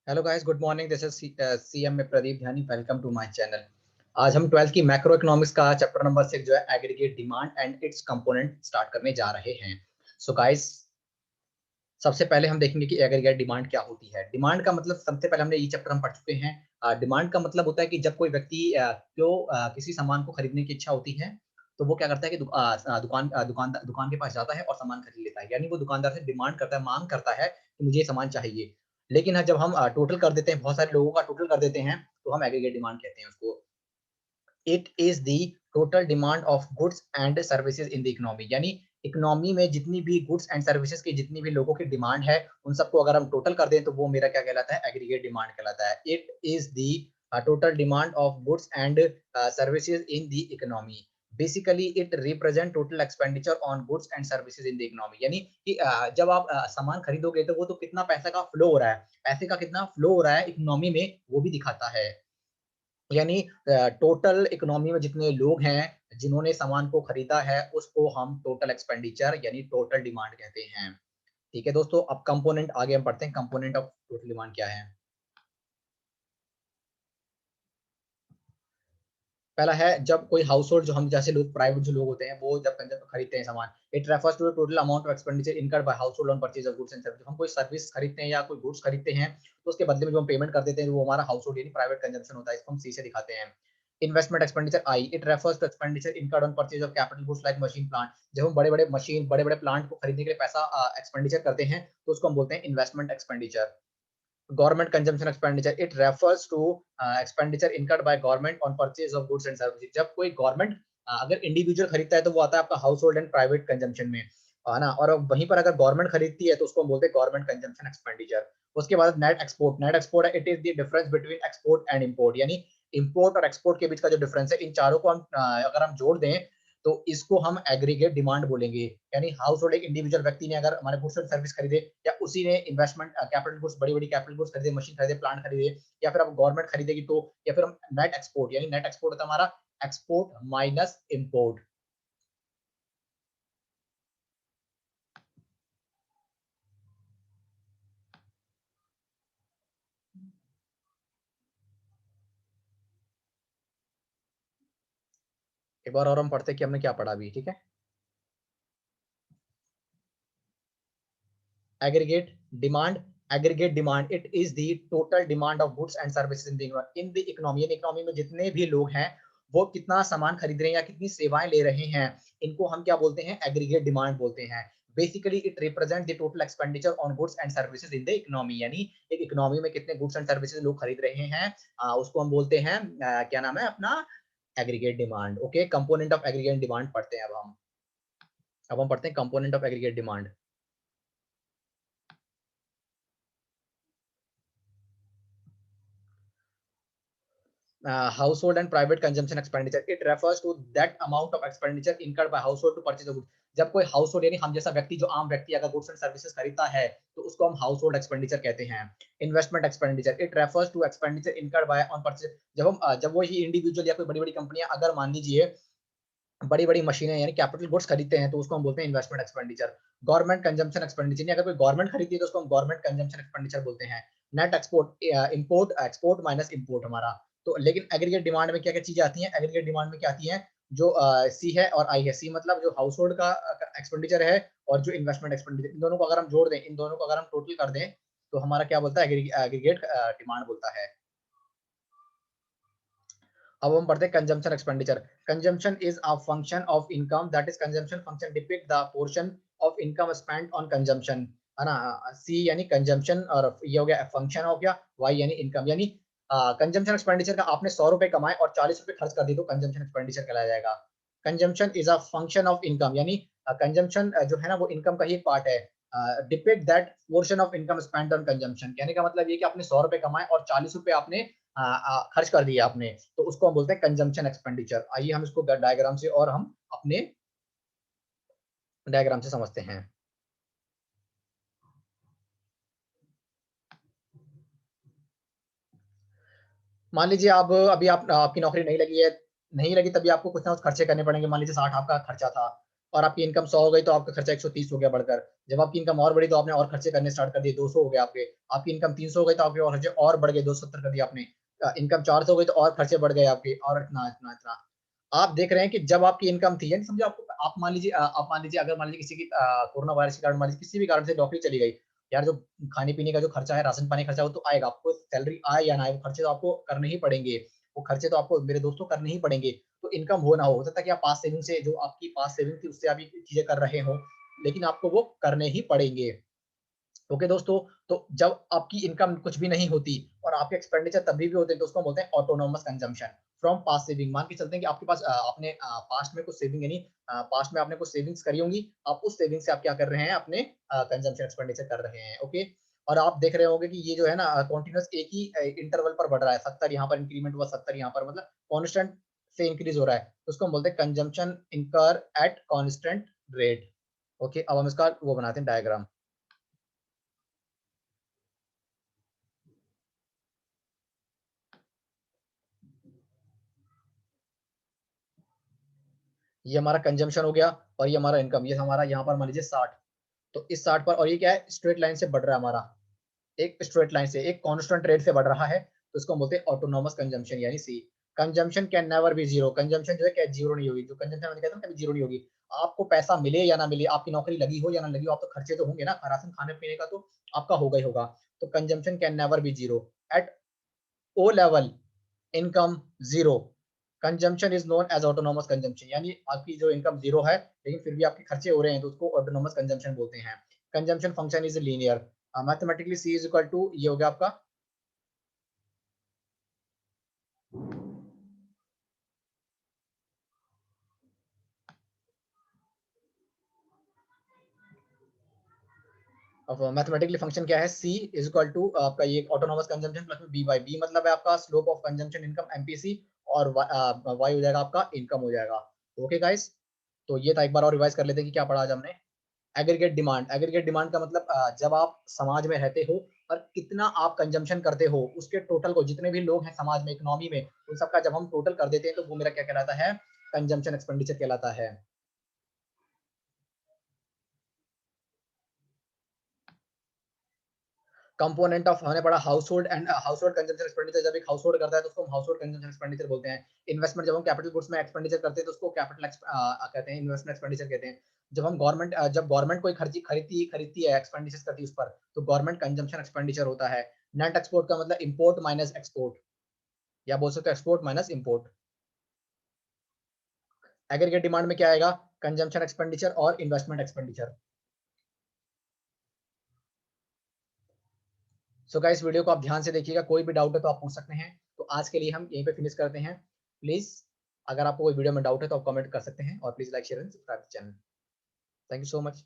Hello guys, good morning. This is सीएम में Pradeep Dhyani. Welcome to my channel. आज हम 12th की मैक्रो इकोनॉमिक्स का चैप्टर नंबर 6 जो है aggregate demand and its component start करने जा रहे हैं। सो गाइस, सबसे पहले हम देखेंगे कि एग्रीगेट डिमांड क्या होती है। डिमांड का मतलब सबसे पहले हमने ये चैप्टर हम पढ़ चुके हैं। डिमांड का मतलब होता है कि जब कोई व्यक्ति किसी सामान को खरीदने की इच्छा होती है तो वो क्या करता है कि दुकान के पास जाता है और सामान खरीद लेता है। यानी वो दुकानदार से डिमांड करता है, मांग करता है कि मुझे ये सामान चाहिए। लेकिन जब हम टोटल कर देते हैं, बहुत सारे लोगों का टोटल कर देते हैं, तो हम एग्रीगेट डिमांड कहते हैं उसको। It is the total demand of goods and services in the economy. यानी इकोनॉमी में जितनी भी गुड्स एंड सर्विसेज की जितनी भी लोगों की डिमांड है, उन सबको अगर हम टोटल कर दें तो वो मेरा क्या कहलाता है, एग्रीगेट डिमांड कहलाता है। It is the total demand of goods and services in the economy. Basically it represent total expenditure on goods and services in the economy. यानी कि जब आप सामान खरीदोगे तो वो तो कितना पैसा का फ्लो हो रहा है, पैसे का कितना फ्लो हो रहा है इकोनॉमी में, वो भी दिखाता है। यानी टोटल इकोनॉमी में जितने लोग हैं जिन्होंने सामान को खरीदा है उसको हम टोटल एक्सपेंडिचर यानी टोटल डिमांड कहते हैं। ठीक है दोस्तों, अब कंपोनेंट आगे हम पढ़ते हैं। कंपोनेंट ऑफ टोटल डिमांड क्या है? पहला है, जब कोई हाउस होल्ड, जो हम जैसे लोग प्राइवेट जो लोग होते हैं, वो जब खरीदते हैं सामान, it refers to the total amount of expenditure incurred by household on purchase of goods and service. हम कोई सर्विस खरीदते हैं या कोई गुड्स खरीदते हैं तो उसके बदले में जो हम पेमेंट कर देते हैं वो हमारा हाउस होल्ड यानी प्राइवेट कंजम्पशन होता है। इसको हम सी से दिखाते हैं। Investment expenditure I, it refers to expenditure incurred on purchase of capital goods like machine plant. जब हम बड़े बड़े मशीन, बड़े बड़े प्लांट को खरीदने के लिए पैसा एक्सपेंडिचर करते हैं तो उसको हम बोलते हैं investment expenditure. Government consumption expenditure, it refers to expenditure incurred by government on purchase of goods and services. जब कोई गवर्नमेंट अगर इंडिविजुअल खरीदता है तो वो आता है आपका house hold and private consumption में, है ना। और वहीं पर अगर गवर्नमेंट खरीदती है तो उसको हम बोलते हैं गवर्नमेंट कंजम्पशन एक्सपेंडिचर। उसके बाद नेट एक्सपोर्ट, नेट एक्सपोर्ट है, it is the difference between export and import. यानी इंपोर्ट और एक्सपोर्ट के बीच का जो डिफरेंस है, इन चारों को हम अगर हम जोड़ दें तो इसको हम एग्रीगेट डिमांड बोलेंगे। यानी हाउस होल्ड, एक इंडिविजुअल व्यक्ति ने अगर हमारे गुड्स एंड सर्विस खरीदे, या उसी ने इन्वेस्टमेंट कैपिटल गुड्स, बड़ी बड़ी कैपिटल गुड्स खरीदे, मशीन खरीदे, प्लांट खरीदे, या फिर अब गवर्नमेंट खरीदेगी तो, या फिर हम नेट एक्सपोर्ट, यानी नेट एक्सपोर्ट होता है हमारा एक्सपोर्ट माइनस इंपोर्ट। एक बार और हम पढ़ते हैं कि हमने क्या पढ़ा अभी, ठीक है। aggregate demand, aggregate demand, it is the total demand of goods and services in the economy। Economy में जितने भी लोग हैं वो कितना सामान खरीद रहे हैं या कितनी सेवाएं ले रहे हैं, इनको हम क्या बोलते हैं, एग्रीगेट डिमांड बोलते हैं। Basically it represent the total expenditure on goods and services in the economy. यानी एक इकोनॉमी में कितने गुड्स एंड सर्विसेज लोग खरीद रहे हैं, उसको हम बोलते हैं क्या नाम है अपना, aggregate demand. Okay, component of aggregate demand पढ़ते हैं अब हम पढ़ते हैं component of aggregate demand. household and private consumption expenditure, it refers to that amount of expenditure incurred by household to purchase a good। जब कोई हाउस होल्ड यानी हम जैसा व्यक्ति, जो आम व्यक्ति अगर गुड्स एंड सर्विसेज खरीदता है तो उसको हम हाउस होल्ड एक्सपेंडिचर कहते हैं। Investment expenditure, it refers to expenditure incurred by on purchase. जब वो ही इंडिविजुअल या कोई बड़ी बड़ी कंपनियां अगर मान लीजिए बड़ी बड़ी मशीनें यानी कैपिटल गुड्स खरीदते हैं तो उसको हम बोलते हैं investment expenditure. Government consumption expenditure, अगर कोई गवर्नमेंट खरीदती है तो उसको हम गवर्नमेंट कंजम्पशन एक्सपेंडिचर बोलते हैं। Net export, import, export minus import हमारा। तो लेकिन एग्रीगेट डिमांड में क्या क्या चीजें आती हैं, एग्रीगेट डिमांड में क्या आती है, जो सी है और आई है। सी मतलब जो हाउस होल्ड का एक्सपेंडिचर है, और जो इन्वेस्टमेंट एक्सपेंडिचर, इन दोनों को अगर हम जोड़ दें, इन दोनों को अगर हम टोटल कर दें तो हमारा क्या बोलता है, एग्रीगेट डिमांड बोलता है। अब हम पढ़ते हैं consumption expenditure. Consumption is a function of income, that is consumption function depict the portion of income spent on consumption, है ना। सी यानी कंजम्पशन, और ये हो गया फंक्शन हो गया, वाई यानी इनकम। यानी कंजम्पशन एक्सपेंडिचर का आपने 100 रुपए कमाए और 40 रुपए खर्च कर दी तो कंजम्पशन एक्सपेंडिचर कहलाया जाएगा। Consumption is a function of income, यानी कंजम्पशन जो है ना वो इनकम का ही एक पार्ट है। Depict that portion of income spent on consumption, कहने का मतलब ये कि आपने 100 रुपए कमाए और 40 रुपए आपने खर्च कर दिया आपने, तो उसको हम बोलते हैं कंजम्पशन एक्सपेंडिचर। आइए हम इसको डायग्राम से और हम अपने डायग्राम से समझते हैं। मान लीजिए आप अभी आपकी नौकरी नहीं लगी है, नहीं लगी तभी आपको कुछ ना कुछ खर्चे करने पड़ेंगे। मान लीजिए 60 आपका खर्चा था, और आपकी इनकम 100 हो गई तो आपका खर्चा 130 हो गया बढ़कर। जब आपकी इनकम और बढ़ी तो आपने और खर्चे करने स्टार्ट कर दिए, 200 हो गए आपके। आपकी इनकम 300 हो गई तो आपके और खर्चे और बढ़ गए, 270 कर दिया आपने। इनकम 400 हो गई तो और खर्चे बढ़ गए आपके, और इतना इतना इतना। आप देख रहे हैं कि जब आपकी इनकम थी, यानी समझो आपको, आप मान लीजिए, अगर मान लीजिए किसी की कोरोना वायरस के कारण, मान लीजिए किसी भी कारण से नौकरी चली गई, यार जो खाने पीने का जो खर्चा है, राशन पानी खर्चा, वो तो आएगा आपको, सैलरी आए या ना आए, वो खर्चे तो आपको करने ही पड़ेंगे। वो खर्चे तो आपको मेरे दोस्तों करने ही पड़ेंगे। तो इनकम हो ना हो सकता है कि आप पास सेविंग से, जो आपकी पास सेविंग थी उससे आप ये चीजें कर रहे हो, लेकिन आपको वो करने ही पड़ेंगे। ओके दोस्तों, तो जब आपकी इनकम कुछ भी नहीं होती और आपके एक्सपेंडिचर तभी भी होते हैं, तो उसको बोलते हैं autonomous consumption from past saving. मान के चलते हैं कि आपके पास आपने पास्ट में कुछ सेविंग, यानी पास्ट में आपने कुछ सेविंग्स करी होंगी, आप उस सेविंग से आप क्या कर रहे हैं, अपने कंजम्पशन एक्सपेंडिचर कर रहे हैं। ओके, और आप देख रहे होंगे कि ये जो है ना कॉन्टिन्यूस एक ही इंटरवल पर बढ़ रहा है, 70 यहाँ पर इंक्रीमेंट हुआ, 70 यहाँ पर, मतलब कॉन्स्टेंट से इंक्रीज हो रहा है, तो उसको हम बोलते हैं कंजम्पशन इनकर एट कॉन्स्टेंट रेट। ओके, अब हम इसका वो बनाते हैं डायग्राम। ये हमारा कंजम्पशन हो गया, और ये हमारा इनकम, ये हमारा यहाँ पर मान लीजिए 60। तो इस 60 पर, और ये क्या है, स्ट्रेट लाइन से बढ़ रहा है हमारा, एक स्ट्रेट लाइन से, एक कांस्टेंट रेट से बढ़ रहा है, तो इसको हम बोलते हैं ऑटोनोमस कंजम्पशन, यानी C. Consumption can never be zero, consumption जो है क्या जीरो नहीं होगी, जो कंजम्पशन मैंने कहता हूँ कभी जीरो नहीं होगी। आपको पैसा मिले या ना मिले, आपकी नौकरी लगी हो या ना लगी हो, आप तो खर्चे तो होंगे ना, राशन खाने पीने का तो आपका होगा ही होगा। तो consumption can never be zero at O level, income zero, consumption is known as autonomous consumption, यानी आपकी जो इनकम जीरो है लेकिन फिर भी आपके खर्चे हो रहे हैं, तो उसको ऑटोनोमस कंजम्पशन बोलते हैं। Consumption function is linear, mathematically C is equal to, ये हो गया आपका अब मैथमेटिकली फंक्शन क्या है, सी इज इक्वल टू आपका ये ऑटोनोमस कंजम्पशन प्लस में बी बाई बी, मतलब है आपका slope of consumption income MPC, और वाई हो जाएगा आपका इनकम हो जाएगा। ओके गाइस, तो ये था, एक बार और रिवाइज कर लेते हैं कि क्या पढ़ा आज हमने। एग्रीगेट डिमांड, एग्रीगेट डिमांड का मतलब जब आप समाज में रहते हो और कितना आप कंजम्पशन करते हो, उसके टोटल को, जितने भी लोग हैं समाज में, इकोनॉमी में, उन सबका जब हम टोटल कर देते हैं तो वो मेरा क्या कहलाता है, कंजम्पशन एक्सपेंडिचर कहलाता है। कंपोनेंट ऑफ, हमने पढ़ा house hold and house hold consumption expenditure, जब एक हाउस होल्ड करता है तो उसको हम हाउस होल्ड कंजम्पशन एक्सपेंडिचर बोलते हैं। इन्वेस्टमेंट, जब हम कैपिटल गुड्स में एक्सपेंडिचर करते हैं तो उसको कैपिटल कहते हैं, इन्वेस्टमेंट एक्सपेंडिचर कहते हैं। जब हम गवर्नमेंट, जब गवर्नमेंट कोई खर्ची खरीदती है, एक्सपेंडिचर करती है उस पर, तो गवर्नमेंट कंजम्पशन एक्सपेंडिचर होता है। नेट एक्सपोर्ट का मतलब इंपोर्ट माइनस एक्सपोर्ट, या बोल सकते हो export minus import. Aggregate demand में क्या आएगा, कंजम्पशन एक्सपेंडिचर और investment expenditure. So guys, video को आप ध्यान से देखिएगा, कोई भी डाउट है तो आप पूछ सकते हैं। तो आज के लिए हम यहीं पे फिनिश करते हैं। प्लीज, अगर आपको कोई वीडियो में डाउट है तो आप कमेंट कर सकते हैं, और please like share and subscribe channel. Thank you so much.